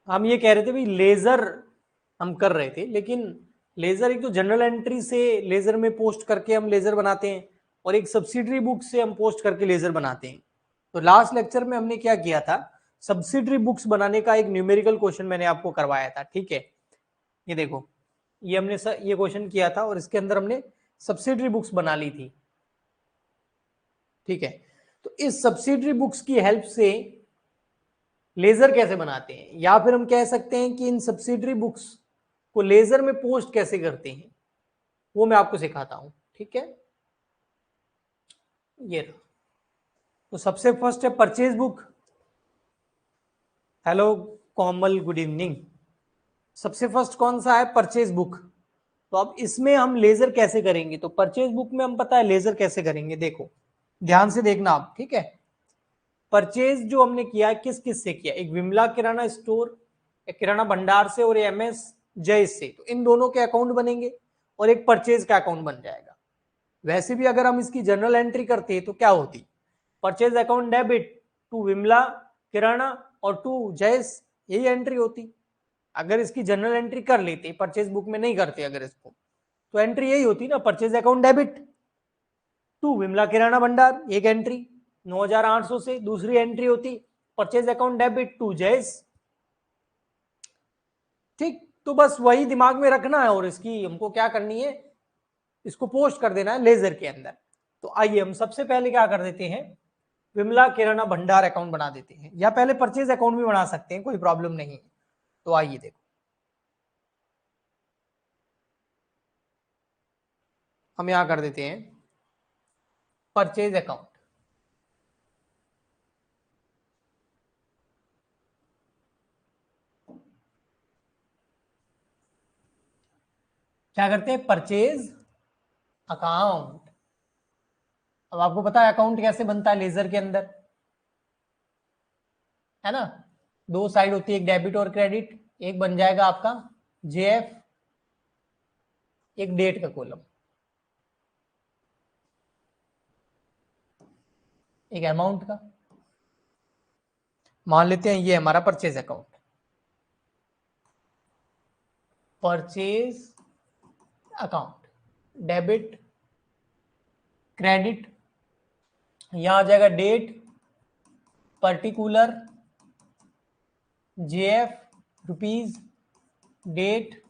हम ये कह रहे थे भाई लेजर हम कर रहे थे, लेकिन लेजर एक तो जनरल एंट्री से लेजर में पोस्ट करके हम लेजर बनाते हैं और एक सब्सिडरी बुक से हम पोस्ट करके लेजर बनाते हैं। तो लास्ट लेक्चर में हमने क्या किया था, सब्सिडरी बुक्स बनाने का एक न्यूमेरिकल क्वेश्चन मैंने आपको करवाया था, ठीक है। ये देखो, ये हमने ये क्वेश्चन किया था और इसके अंदर हमने सब्सिडरी बुक्स बना ली थी, ठीक है। तो इस सब्सिडरी बुक्स की हेल्प से लेजर कैसे बनाते हैं, या फिर हम कह सकते हैं कि इन सब्सिडरी बुक्स को लेजर में पोस्ट कैसे करते हैं, वो मैं आपको सिखाता हूं, ठीक है। ये तो सबसे फर्स्ट है परचेज बुक। हेलो कोमल, गुड इवनिंग। सबसे फर्स्ट कौन सा है, परचेज बुक। तो अब इसमें हम लेजर कैसे करेंगे, तो परचेज बुक में हम पता है लेजर कैसे करेंगे, देखो ध्यान से देखना आप, ठीक है। परचेज जो हमने किया किस किस से किया, एक विमला किराना स्टोर, एक किराना भंडार से, और एमएस जयेश से, तो इन दोनों के अकाउंट बनेंगे और एक परचेज का अकाउंट बन जाएगा। वैसे भी अगर हम इसकी जनरल एंट्री करते तो क्या होती, purchase account debit to Vimla Kirana और टू जयेश, यही एंट्री होती। अगर इसकी जनरल एंट्री कर लेते, परचेज बुक में नहीं करते अगर इसको, तो एंट्री यही होती ना, purchase account debit to Vimla Kirana Bhandar, एक एंट्री 9800 से, दूसरी एंट्री होती purchase account debit to Jayesh, ठीक। तो बस वही दिमाग में रखना है और इसकी हमको क्या करनी है, इसको पोस्ट कर देना है लेजर के अंदर। तो आइए हम सबसे पहले क्या कर देते हैं, विमला किराना भंडार अकाउंट बना देते हैं, या पहले परचेज अकाउंट भी बना सकते हैं, कोई प्रॉब्लम नहीं है। तो आइए देखो, हम यहां कर देते हैं परचेज अकाउंट। क्या करते हैं, परचेज अकाउंट। अब आपको पता है अकाउंट कैसे बनता है लेजर के अंदर, है ना। दो साइड होती है, एक डेबिट और क्रेडिट, एक बन जाएगा आपका जेएफ, एक डेट का कॉलम, एक अमाउंट का। मान लेते हैं ये हमारा purchase account, purchase account debit credit, यहां आ जाएगा date particular JF rupees, date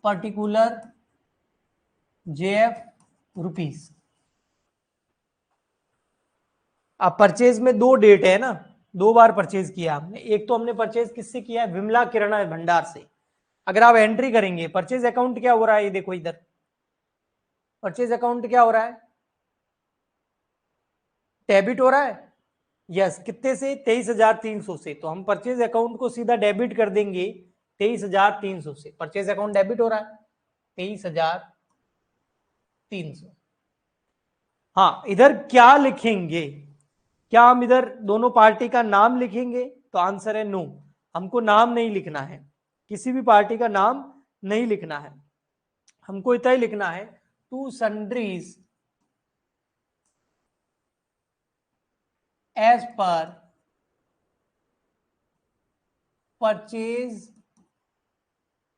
particular JF rupees. अब परचेज में दो डेट है ना, दो बार परचेज किया हमने, एक तो हमने परचेज किससे किया है, विमला किराना भंडार से। अगर आप एंट्री करेंगे परचेज अकाउंट क्या हो रहा है, ये देखो इधर परचेज अकाउंट क्या हो रहा है, डेबिट हो रहा है, यस, कितने से, 23,300 से। तो हम परचेज अकाउंट को सीधा डेबिट कर देंगे 23,300 से, परचेज अकाउंट डेबिट हो रहा है 23,300। हाँ, इधर क्या लिखेंगे, क्या हम इधर दोनों पार्टी का नाम लिखेंगे, तो आंसर है नो, हमको नाम नहीं लिखना है, किसी भी पार्टी का नाम नहीं लिखना है, हमको इतना ही लिखना है to sundries as per purchase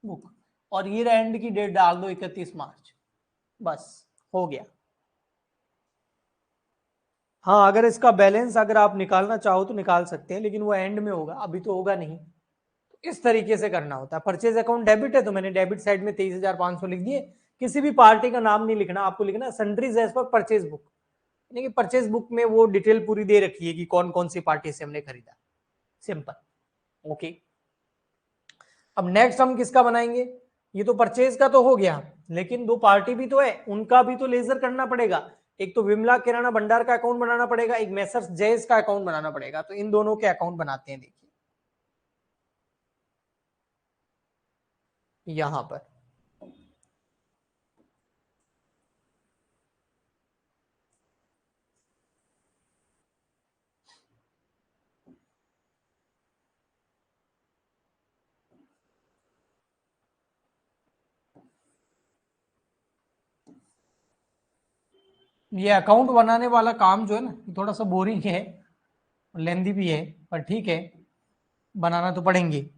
book, और ईयर एंड की डेट डाल दो 31 मार्च, बस हो गया। हाँ, अगर इसका बैलेंस अगर आप निकालना चाहो तो निकाल सकते हैं, लेकिन वो एंड में होगा, अभी तो होगा नहीं। तो इस तरीके से करना होता है। परचेज अकाउंट डेबिट है तो मैंने डेबिट साइड में 23,500 लिख दिए, किसी भी पार्टी का नाम नहीं लिखना, आपको लिखना sundries as per purchase book, यानी कि परचेज बुक में वो डिटेल पूरी दे रखी है कि कौन कौन सी पार्टी से हमने खरीदा, सिंपल। ओके, अब नेक्स्ट हम किसका बनाएंगे, ये तो परचेज का तो हो गया, लेकिन दो पार्टी भी तो है, उनका भी तो लेजर करना पड़ेगा। एक तो विमला किराना भंडार का अकाउंट बनाना पड़ेगा, एक मेसर्स जयेश का अकाउंट बनाना पड़ेगा, तो इन दोनों के अकाउंट बनाते हैं। देखिए यहां पर ये अकाउंट बनाने वाला काम जो है ना, थोड़ा सा बोरिंग है, लेंदी भी है, पर ठीक है। बनाना तो पड़ेंगे,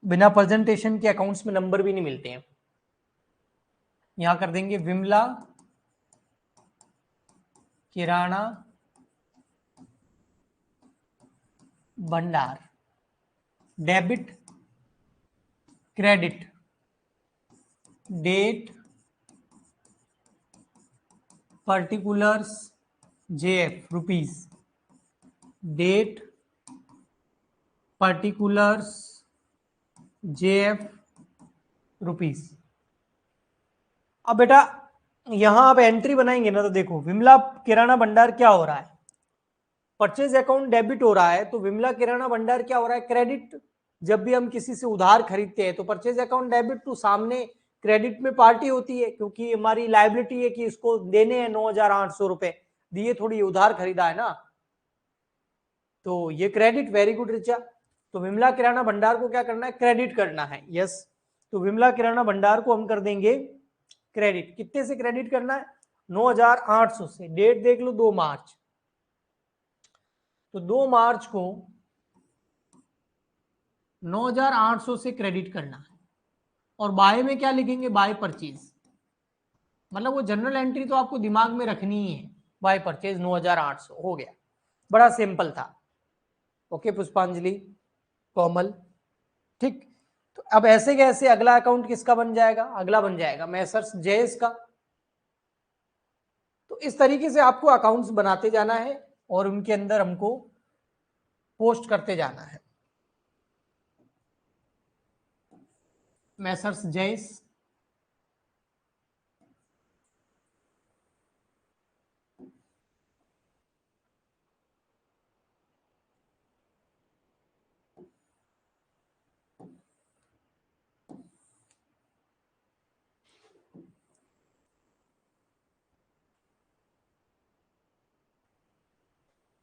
बिना प्रेजेंटेशन के अकाउंट्स में नंबर भी नहीं मिलते हैं। यहां कर देंगे Vimla Kirana Bhandar, debit credit, date particulars JF rupees, date particulars JF rupees. अब बेटा यहां आप एंट्री बनाएंगे ना, तो देखो विमला किराना भंडार क्या हो रहा है, परचेज अकाउंट डेबिट हो रहा है, तो विमला किराना भंडार क्या हो रहा है, क्रेडिट। जब भी हम किसी से उधार खरीदते हैं तो परचेज अकाउंट डेबिट टू सामने क्रेडिट में पार्टी होती है, क्योंकि हमारी लाइबिलिटी है कि इसको देने हैं 9,800 रुपए, दिए थोड़ी उधार खरीदा है ना, तो ये क्रेडिट। Very good Richa. तो विमला किराना भंडार को क्या करना है, क्रेडिट करना है। यस, तो विमला किराना भंडार को हम कर देंगे क्रेडिट। कितने से क्रेडिट करना है, 9,800 से। डेट देख लो 2 मार्च, तो 2 मार्च को 9,800 से क्रेडिट करना है। और बाय में क्या लिखेंगे, बाय परचेज, मतलब वो जनरल एंट्री तो आपको दिमाग में रखनी ही है। बाय परचेज 9,800 हो गया, बड़ा सिंपल था। ओके पुष्पांजलि, कोमल, ठीक। तो अब ऐसे कैसे अगला अकाउंट किसका बन जाएगा, अगला बन जाएगा मैसर्स जयेश का। तो इस तरीके से आपको अकाउंट्स बनाते जाना है और उनके अंदर हमको पोस्ट करते जाना है। मैसर्स जयेश,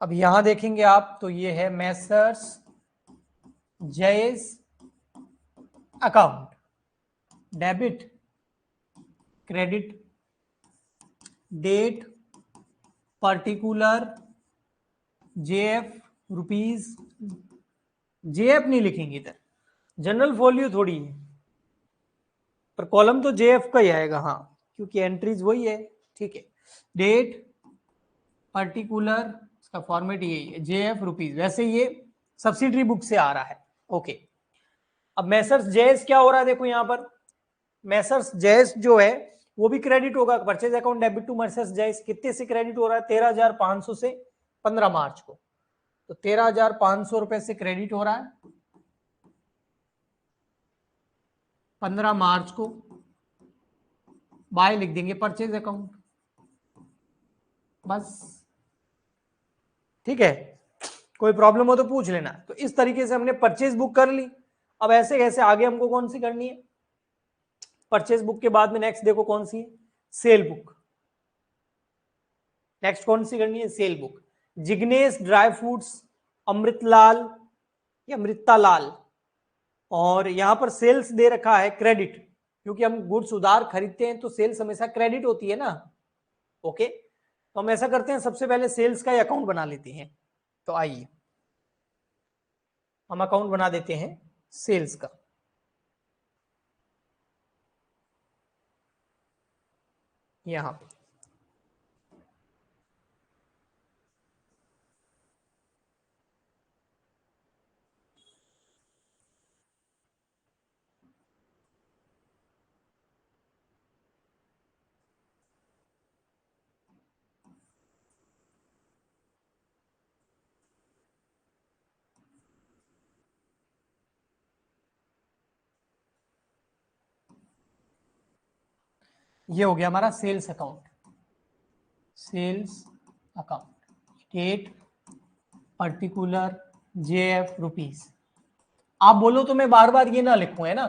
अब यहां देखेंगे आप तो ये है messrs Jayesh account, debit credit, date particular JF rupees. JF नहीं लिखेंगे इधर, जनरल फॉल्यू थोड़ी है, पर कॉलम तो जेएफ का ही आएगा, हाँ, क्योंकि एंट्रीज वही है। ठीक है, डेट पर्टिकुलर, इसका फॉर्मेट यही है, जेएफ रुपीज। वैसे ये सब्सिडरी बुक से आ रहा है। ओके, अब मैसर्स जेएस क्या हो रहा है, देखो यहां पर मैसर्स जेएस जो है वो भी क्रेडिट होगा। Purchase account debit to messrs JS कितने से क्रेडिट हो रहा है, 13,500 से 15 मार्च को। तो 13,500 रुपए से क्रेडिट हो रहा है 15 मार्च को। बाय लिख देंगे परचेज अकाउंट, बस। ठीक है, कोई प्रॉब्लम हो तो पूछ लेना। तो इस तरीके से हमने परचेज बुक कर ली। अब ऐसे कैसे आगे हमको कौन सी करनी है, परचेज बुक के बाद में नेक्स्ट देखो कौन सी है, सेल बुक। नेक्स्ट कौन सी करनी है, cell book. Jignesh dry fruits, Amritlal या अमृता लाल, और यहां पर सेल्स दे रखा है क्रेडिट, क्योंकि हम गुड्स उधार खरीदते हैं तो सेल्स हमेशा क्रेडिट होती है ना। ओके, तो हम ऐसा करते हैं, सबसे पहले सेल्स का ही अकाउंट बना लेते हैं। तो आइए हम अकाउंट बना देते हैं सेल्स का। यहां पे ये हो गया हमारा sales account. Sales account, date particular JF rupees. आप बोलो तो मैं बार बार ये ना लिखूं, है ना,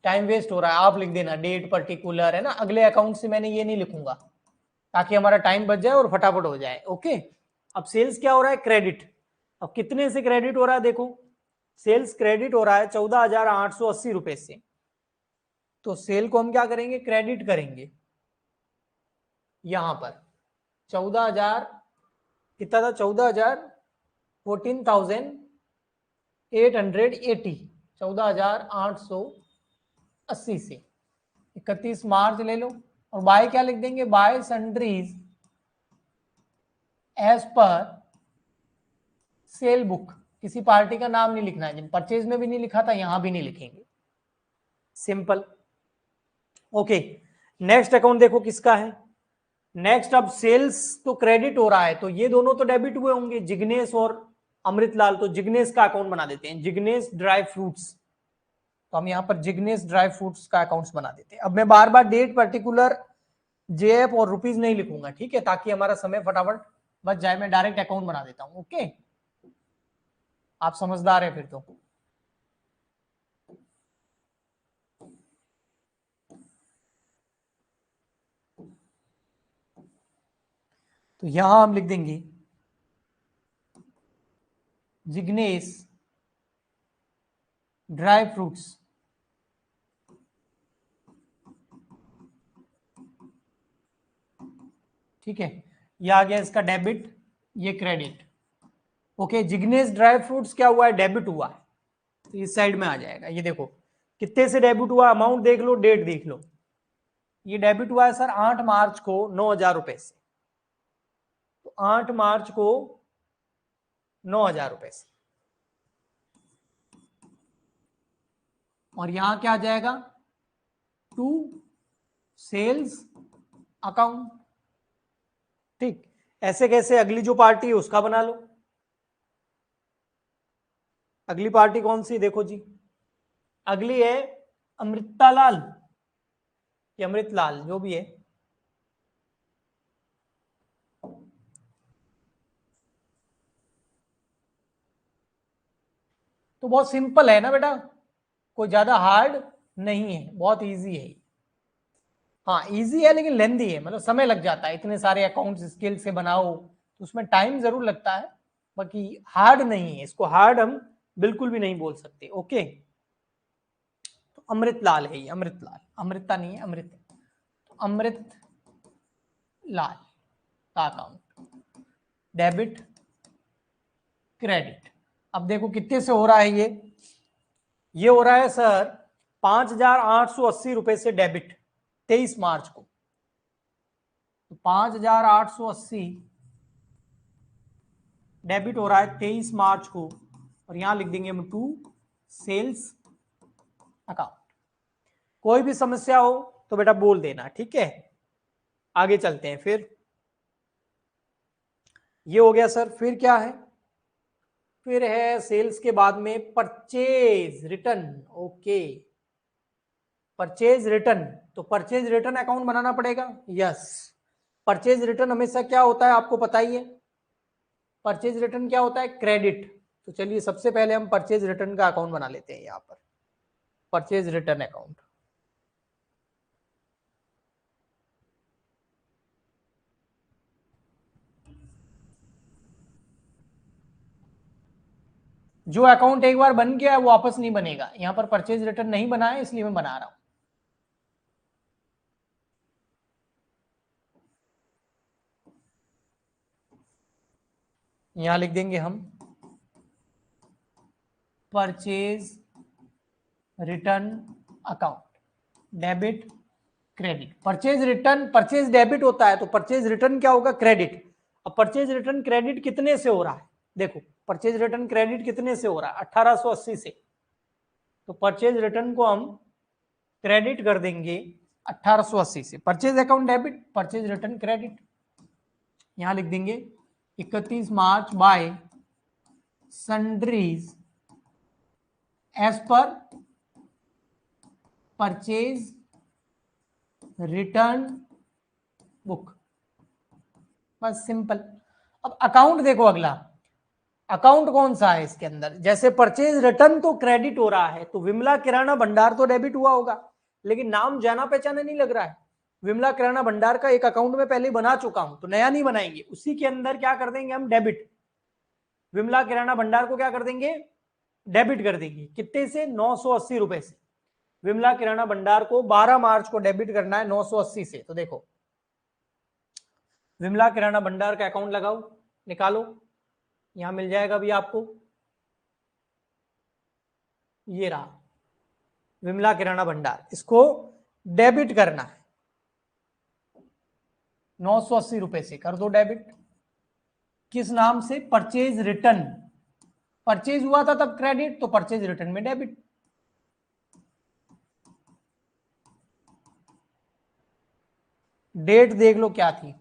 टाइम वेस्ट हो रहा है। आप लिख देना डेट पर्टिकुलर, है ना, अगले अकाउंट से मैंने ये नहीं लिखूंगा, ताकि हमारा टाइम बच जाए और फटाफट हो जाए। ओके, अब सेल्स क्या हो रहा है, क्रेडिट। अब कितने से क्रेडिट हो रहा है, देखो सेल्स क्रेडिट हो रहा है 14,880 रुपए से। तो सेल को हम क्या करेंगे, क्रेडिट करेंगे। यहां पर 14,000 कितना था, 14,000 14,880 880 14,880 से 31 मार्च ले लो, और बाय क्या लिख देंगे, by sundries as per sale book. किसी पार्टी का नाम नहीं लिखना है, जब परचेज में भी नहीं लिखा था यहां भी नहीं लिखेंगे, सिंपल। ओके, नेक्स्ट अकाउंट देखो किसका है। नेक्स्ट अब सेल्स तो क्रेडिट हो रहा है, तो ये दोनों तो डेबिट हुए होंगे, जिग्नेश और अमृतलाल। तो जिग्नेश का अकाउंट बना देते हैं, जिग्नेश ड्राई फ्रूट्स। तो हम यहां पर जिग्नेश ड्राई फ्रूट्स का अकाउंट्स बना देते हैं। अब मैं बार बार डेट, पर्टिकुलर, जेएफ और रुपीज नहीं लिखूंगा, ठीक है, ताकि हमारा समय फटाफट बच जाए। मैं डायरेक्ट अकाउंट बना देता हूं। ओके, आप समझदार है फिर तो यहां हम लिख देंगे जिग्नेश ड्राई फ्रूट्स, ठीक है। ये आ गया इसका डेबिट, ये credit. Okay, Jignesh dry fruits क्या हुआ है, डेबिट हुआ है, तो इस साइड में आ जाएगा। ये देखो कितने से डेबिट हुआ, अमाउंट देख लो, डेट देख लो। ये डेबिट हुआ है सर 8 मार्च को 9,000 रुपए से। तो 8 मार्च को 9,000 रुपए से, और यहां क्या आ जाएगा, टू सेल्स अकाउंट। ठीक, ऐसे कैसे, अगली जो पार्टी है उसका बना लो। अगली पार्टी कौन सी, देखो जी, अगली है अमृतालाल या अमृतलाल, जो भी है। तो बहुत सिंपल है ना बेटा, कोई ज्यादा हार्ड नहीं है, बहुत इजी है। हाँ इजी है लेकिन लेंदी है, मतलब समय लग जाता है, इतने सारे अकाउंट्स स्किल से बनाओ तो उसमें टाइम जरूर लगता है, बाकी हार्ड नहीं है। इसको हार्ड हम बिल्कुल भी नहीं बोल सकते। ओके, तो अमृतलाल है ये, अमृतलाल, अमृता नहीं है, अमृत। तो अमृत लाल का अकाउंट, डेबिट क्रेडिट। अब देखो कितने से हो रहा है ये हो रहा है सर 5,880 रुपए से डेबिट 23 मार्च को। तो 5,880 डेबिट हो रहा है 23 मार्च को, और यहां लिख देंगे हम टू सेल्स अकाउंट। कोई भी समस्या हो तो बेटा बोल देना, ठीक है। आगे चलते हैं फिर। ये हो गया सर, फिर क्या है, फिर है सेल्स के बाद में purchase return. Okay, purchase return, तो परचेज रिटर्न अकाउंट बनाना पड़ेगा। यस, परचेज रिटर्न हमेशा क्या होता है आपको पता ही है, परचेज रिटर्न क्या होता है, क्रेडिट। तो चलिए सबसे पहले हम परचेज रिटर्न का अकाउंट बना लेते हैं यहाँ पर, परचेज रिटर्न अकाउंट। जो अकाउंट एक बार बन गया है वो वापस नहीं बनेगा, यहां पर परचेज रिटर्न नहीं बना है इसलिए मैं बना रहा हूं। यहां लिख देंगे हम purchase return account, debit credit. Purchase return, purchase debit होता है तो परचेज रिटर्न क्या होगा, क्रेडिट। अब परचेज रिटर्न क्रेडिट कितने से हो रहा है, देखो परचेज रिटर्न क्रेडिट कितने से हो रहा है, 1880 से। तो परचेज रिटर्न को हम क्रेडिट कर देंगे 1880 से। Purchase account debit, purchase return credit. यहां लिख देंगे 31 मार्च by sundries as per purchase return book, बस सिंपल। अब अकाउंट देखो, अगला अकाउंट कौन सा है इसके अंदर, जैसे परचेज रिटर्न तो क्रेडिट हो रहा है, तो विमला किराना भंडार तो डेबिट हुआ होगा, लेकिन नाम जाना पहचाना नहीं लग रहा है। विमला किराना भंडार का एक अकाउंट में पहले बना चुका हूं, तो नया नहीं बनाएंगे, उसी के अंदर क्या कर देंगे हम, डेबिट। विमला किराना भंडार को क्या कर देंगे, डेबिट कर देंगे, कितने से, 980 रुपए से। विमला किराना भंडार को 12 मार्च को डेबिट करना है 980 से। तो देखो विमला किराना भंडार का अकाउंट लगाओ, निकालो, यहां मिल जाएगा अभी आपको ये रहा विमला किराना भंडार, इसको डेबिट करना है 980 रुपए से, कर दो डेबिट। किस नाम से? Purchase return. परचेज हुआ था तब क्रेडिट, तो परचेज रिटर्न में डेबिट। डेट देख लो क्या थी,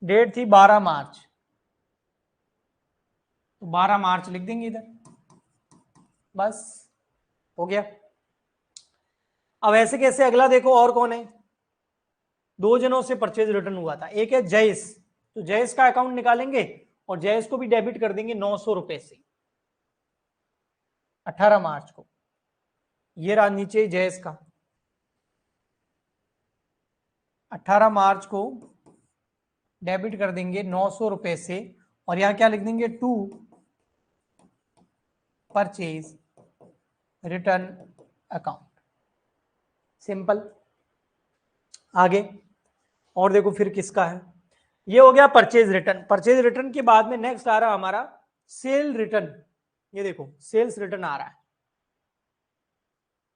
डेट थी 12 मार्च, तो 12 मार्च लिख देंगे इधर, बस हो गया। अब ऐसे कैसे, अगला देखो और कौन है, दो जनों से परचेज रिटर्न हुआ था, एक है जयेश, तो जयेश का अकाउंट निकालेंगे और जयेश को भी डेबिट कर देंगे 900 रुपए से 18 मार्च को। ये रहा नीचे जयेश का 18 मार्च को डेबिट कर देंगे 900 रुपए से, और यहां क्या लिख देंगे, to purchase return account. Simple. आगे और देखो फिर किसका है, ये हो गया परचेज रिटर्न। परचेज रिटर्न के बाद में नेक्स्ट आ रहा हमारा सेल रिटर्न। ये देखो सेल्स रिटर्न आ रहा है।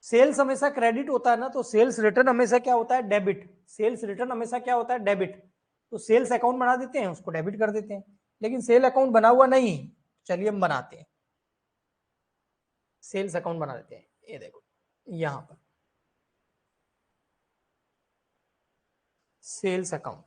सेल्स हमेशा क्रेडिट होता है ना, तो सेल्स रिटर्न हमेशा क्या होता है, डेबिट। सेल्स रिटर्न हमेशा क्या होता है, डेबिट। तो सेल्स अकाउंट बना देते हैं, उसको डेबिट कर देते हैं, लेकिन सेल अकाउंट बना हुआ नहीं, चलिए हम बनाते हैं, सेल्स अकाउंट बना देते हैं। ये देखो यहां पर sales account,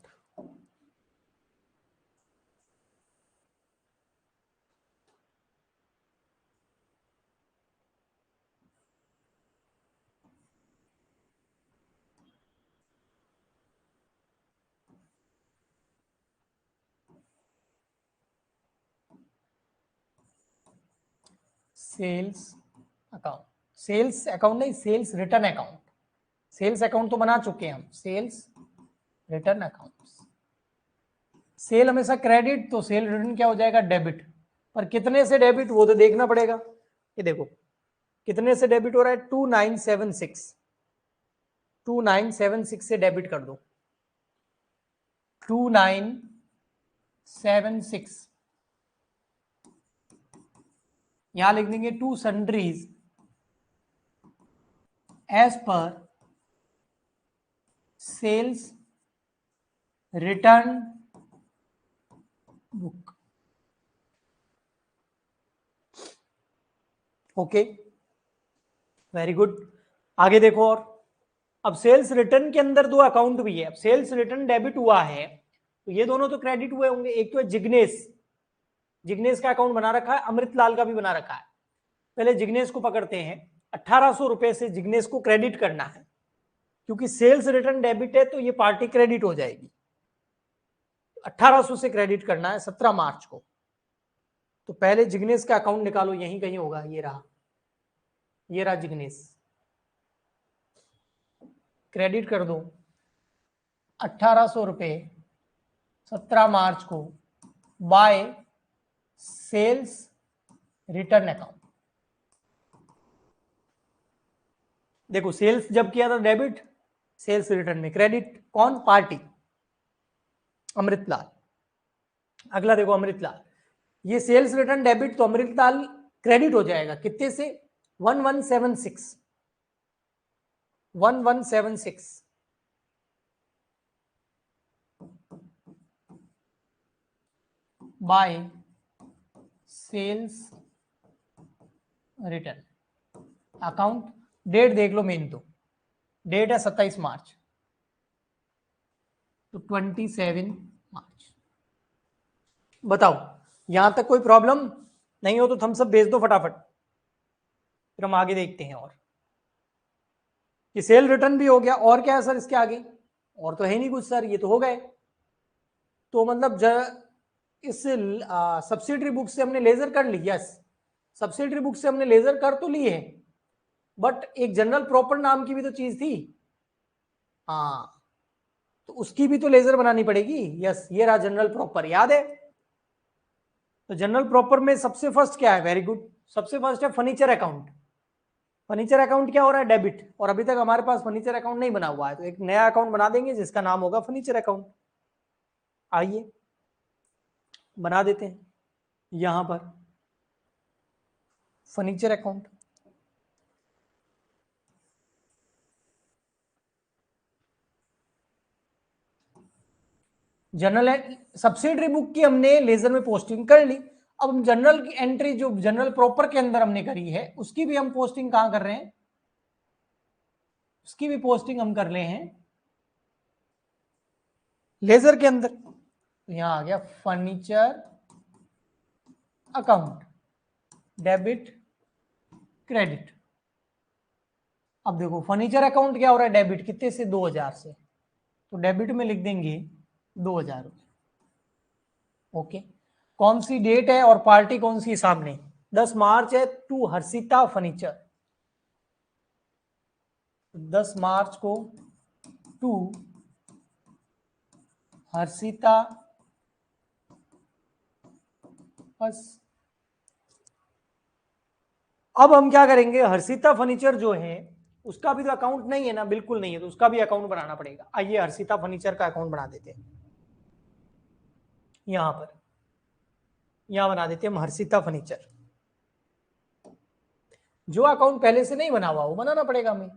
sales account, sales account नहीं, sales return account. Sales account तो बना चुके हैं हम, सेल्स रिटर्न अकाउंट। सेल हमेशा क्रेडिट, तो सेल रिटर्न क्या हो जाएगा, डेबिट। पर कितने से डेबिट वो तो देखना पड़ेगा। ये देखो कितने से डेबिट हो रहा है, 2976, 2976 से डेबिट कर दो, 2976। यहां लिख देंगे to sundries as per sales return book. Okay very good. आगे देखो, और अब सेल्स रिटर्न के अंदर दो अकाउंट भी है। अब सेल्स रिटर्न डेबिट हुआ है तो ये दोनों तो क्रेडिट हुए होंगे, एक तो है जिग्नेश, जिग्नेश का अकाउंट बना रखा है, अमृतलाल का भी बना रखा है। पहले जिग्नेश को पकड़ते हैं, 1800 रुपए से जिग्नेश को क्रेडिट करना है, क्योंकि सेल्स रिटर्न डेबिट है तो ये पार्टी क्रेडिट हो जाएगी। 1800 से क्रेडिट करना है 17 मार्च को। तो पहले जिग्नेश का अकाउंट निकालो, यहीं कहीं होगा, ये रहा, ये रहा जिग्नेश, क्रेडिट कर दो 1800 रुपए 17 मार्च को बाय सेल्स रिटर्न अकाउंट। देखो सेल्स जब किया था डेबिट, सेल्स रिटर्न में क्रेडिट, कौन, पार्टी अमृतलाल। अगला देखो अमृतलाल, ये सेल्स रिटर्न डेबिट, तो अमृतलाल क्रेडिट हो जाएगा कितने से, 1176, 1176 by sales return account. Date देख लो, मेन तो डेट है 27 मार्च, तो 27 मार्च। बताओ यहां तक कोई प्रॉब्लम नहीं हो तो थम्स अप भेज दो फटाफट, फिर हम आगे देखते हैं। और ये सेल रिटर्न भी हो गया, और क्या है सर इसके आगे, और तो है नहीं कुछ सर, ये तो हो गए। तो मतलब इस सब्सिडरी बुक से हमने लेजर कर ली, यस सब्सिडरी बुक से हमने लेजर कर तो ली है, बट एक जनरल प्रॉपर नाम की भी तो चीज थी, हाँ तो उसकी भी तो लेजर बनानी पड़ेगी। यस ये रहा जनरल प्रॉपर, याद है। तो जनरल प्रॉपर में सबसे फर्स्ट क्या है, वेरी गुड, सबसे फर्स्ट है फर्नीचर अकाउंट। फर्नीचर अकाउंट क्या हो रहा है, डेबिट, और अभी तक हमारे पास फर्नीचर अकाउंट नहीं बना हुआ है, तो एक नया अकाउंट बना देंगे जिसका नाम होगा फर्नीचर अकाउंट। आइए बना देते हैं, यहां पर furniture account, general subsidiary book की हमने लेजर में पोस्टिंग कर ली। अब हम जनरल की एंट्री जो जनरल प्रॉपर के अंदर हमने करी है उसकी भी हम पोस्टिंग कहां कर रहे हैं, उसकी भी पोस्टिंग हम कर रहे हैं लेजर के अंदर। तो यहां आ गया फर्नीचर अकाउंट, डेबिट क्रेडिट। अब देखो फर्नीचर अकाउंट क्या हो रहा है, डेबिट कितने से, 2000 से, तो डेबिट में लिख देंगे 2000 रुपए। ओके, कौन सी डेट है और पार्टी कौन सी सामने, 10 मार्च है, टू हर्षिता फर्नीचर, 10 मार्च को टू हर्षिता बस। अब हम क्या करेंगे, हर्षिता फर्नीचर जो है उसका भी तो अकाउंट नहीं है ना, बिल्कुल नहीं है, तो उसका भी अकाउंट बनाना पड़ेगा। आइए हर्षिता फर्नीचर का अकाउंट बना देते हैं, यहां पर, यहां बना देते हैं हम हर्षिता फर्नीचर। जो अकाउंट पहले से नहीं बना हुआ वो बनाना पड़ेगा हमें।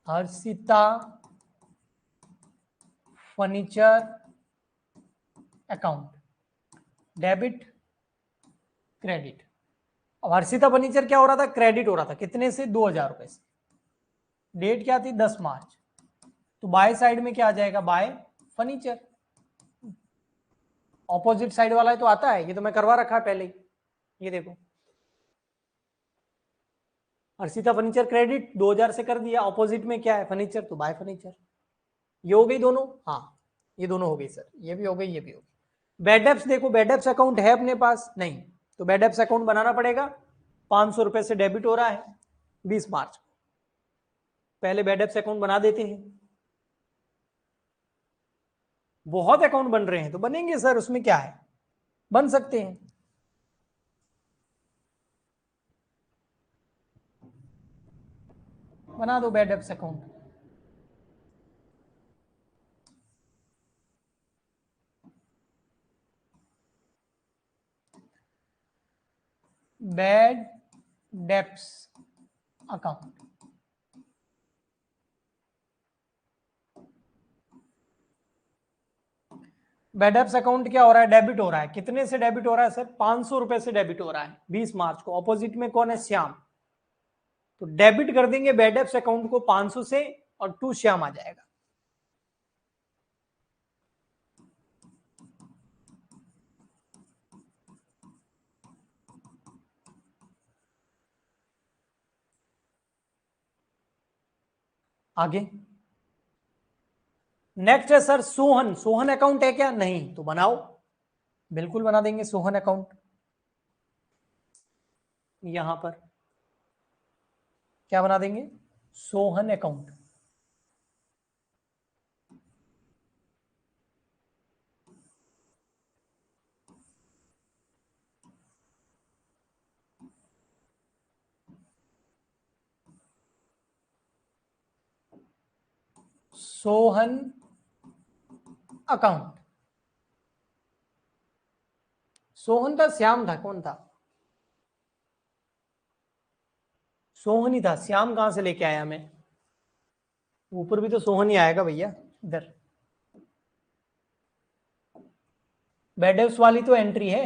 Harshita furniture account, debit credit. अब हर्षिता फर्नीचर क्या हो रहा था, क्रेडिट हो रहा था, कितने से, 2000 रुपए से। डेट क्या थी, 10 मार्च, तो बाय साइड में क्या आ जाएगा, बाय फर्नीचर। ऑपोजिट साइड वाला है तो आता है, ये तो मैं करवा रखा है पहले ही, ये देखो हर्षिता फर्नीचर क्रेडिट 2000 से कर दिया, ऑपोजिट में क्या है, फर्नीचर, तो बाय फर्नीचर। ये हो गई दोनों, हाँ ये दोनों हो गई सर, ये भी हो गई, ये भी हो गई। बैड डेब्ट्स देखो, बैड डेब्ट्स अकाउंट है अपने पास नहीं, तो बैड डेब्ट्स अकाउंट बनाना पड़ेगा। 500 रुपए से डेबिट हो रहा है 20 मार्च, पहले बैड डेब्ट्स अकाउंट बना देते हैं। बहुत अकाउंट बन रहे हैं तो बनेंगे सर, उसमें क्या है, बन सकते हैं। बना दो bad debts account. Bad debts account, bad debts account क्या हो रहा है, डेबिट हो रहा है, कितने से डेबिट हो रहा है सर, 500 रुपए से डेबिट हो रहा है 20 मार्च को। ऑपोजिट में कौन है, श्याम, तो डेबिट कर देंगे बैड डेब्ट्स अकाउंट को 500 से, और टू श्याम आ जाएगा। आगे नेक्स्ट है सर सोहन, सोहन अकाउंट है क्या, नहीं, तो बनाओ, बिल्कुल बना देंगे सोहन अकाउंट। यहां पर क्या बना देंगे, सोहन अकाउंट। सोहन अकाउंट, सोहन था, श्याम था, कौन था, सोहन ही था, श्याम कहां से लेके आया मैं, ऊपर भी तो सोहन ही आएगा भैया। इधर बैड डेब्ट्स वाली तो एंट्री है,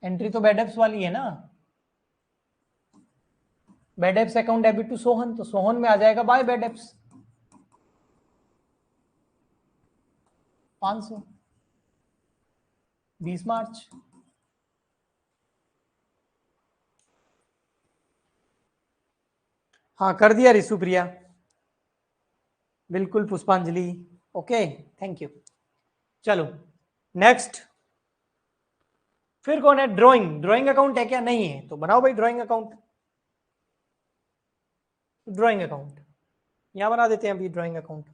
एंट्री तो बैड डेब्ट्स वाली है ना, bad debts account debit to Sohan, तो सोहन में आ जाएगा बाय बैड डेब्ट्स 500 20 मार्च। हाँ कर दिया रिशु प्रिया, बिल्कुल पुष्पांजलि, ओके थैंक यू। चलो नेक्स्ट, फिर कौन है, ड्राइंग, ड्राइंग अकाउंट है क्या, नहीं है, तो बनाओ भाई ड्राइंग अकाउंट। ड्राइंग अकाउंट यहां बना देते हैं अभी ड्राइंग अकाउंट।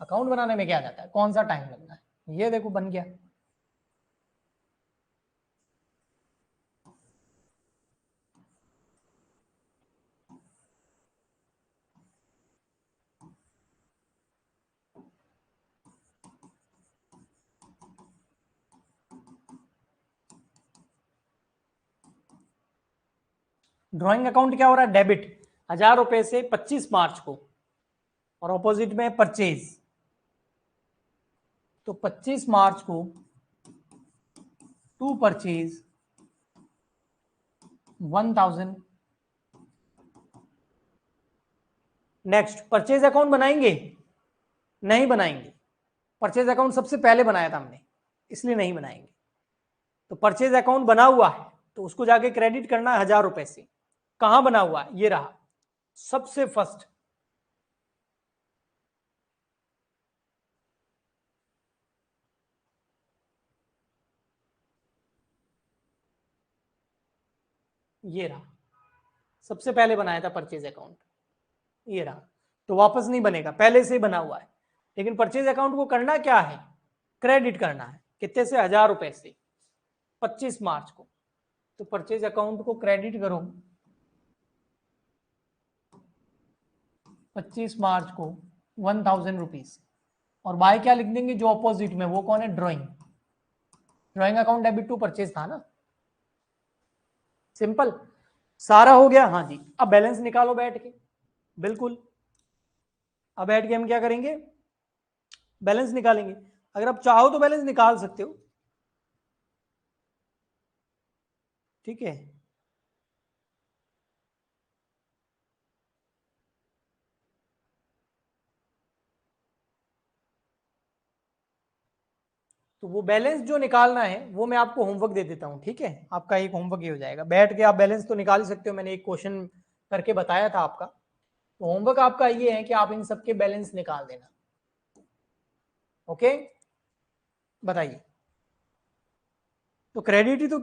अकाउंट बनाने में क्या जाता है, कौन सा टाइम लगता है, ये देखो बन गया। ड्रॉइंग अकाउंट क्या हो रहा है, डेबिट 1000 रुपए से 25 मार्च को, और ऑपोजिट में परचेज, तो 25 मार्च को to purchase 1000। Next, purchase account बनाएंगे, नहीं बनाएंगे, परचेज अकाउंट सबसे पहले बनाया था हमने, इसलिए नहीं बनाएंगे। तो परचेज अकाउंट बना हुआ है तो उसको जाके क्रेडिट करना है 1000 रुपए से। कहां बना हुआ है, ये रहा सबसे फर्स्ट, ये रहा, सबसे पहले बनाया था परचेज अकाउंट, ये रहा। तो वापस नहीं बनेगा, पहले से ही बना हुआ है। लेकिन परचेज अकाउंट को करना क्या है, क्रेडिट करना है, कितने से, 1000 रुपए से 25 मार्च को। तो परचेज अकाउंट को क्रेडिट करो 25 मार्च को 1000 रुपीज, और बाय क्या लिख देंगे, जो ऑपोजिट में, वो कौन है, drawing. Drawing account debit to purchase था ना, सिंपल, सारा हो गया। हाँ जी, अब बैलेंस निकालो बैठ के, बिल्कुल। अब बैठ के हम क्या करेंगे, बैलेंस निकालेंगे। अगर आप चाहो तो बैलेंस निकाल सकते हो, ठीक है। तो वो बैलेंस जो निकालना है वो मैं आपको होमवर्क दे देता हूँ, ठीक है। आपका एक होमवर्क ये हो जाएगा, बैठ के आप बैलेंस तो निकाल ही सकते हो, मैंने एक क्वेश्चन करके बताया था आपका। तो होमवर्क आपका ये है कि आप इन सबके बैलेंस निकाल देना, ओके। बताइए, तो क्रेडिट ही तो किया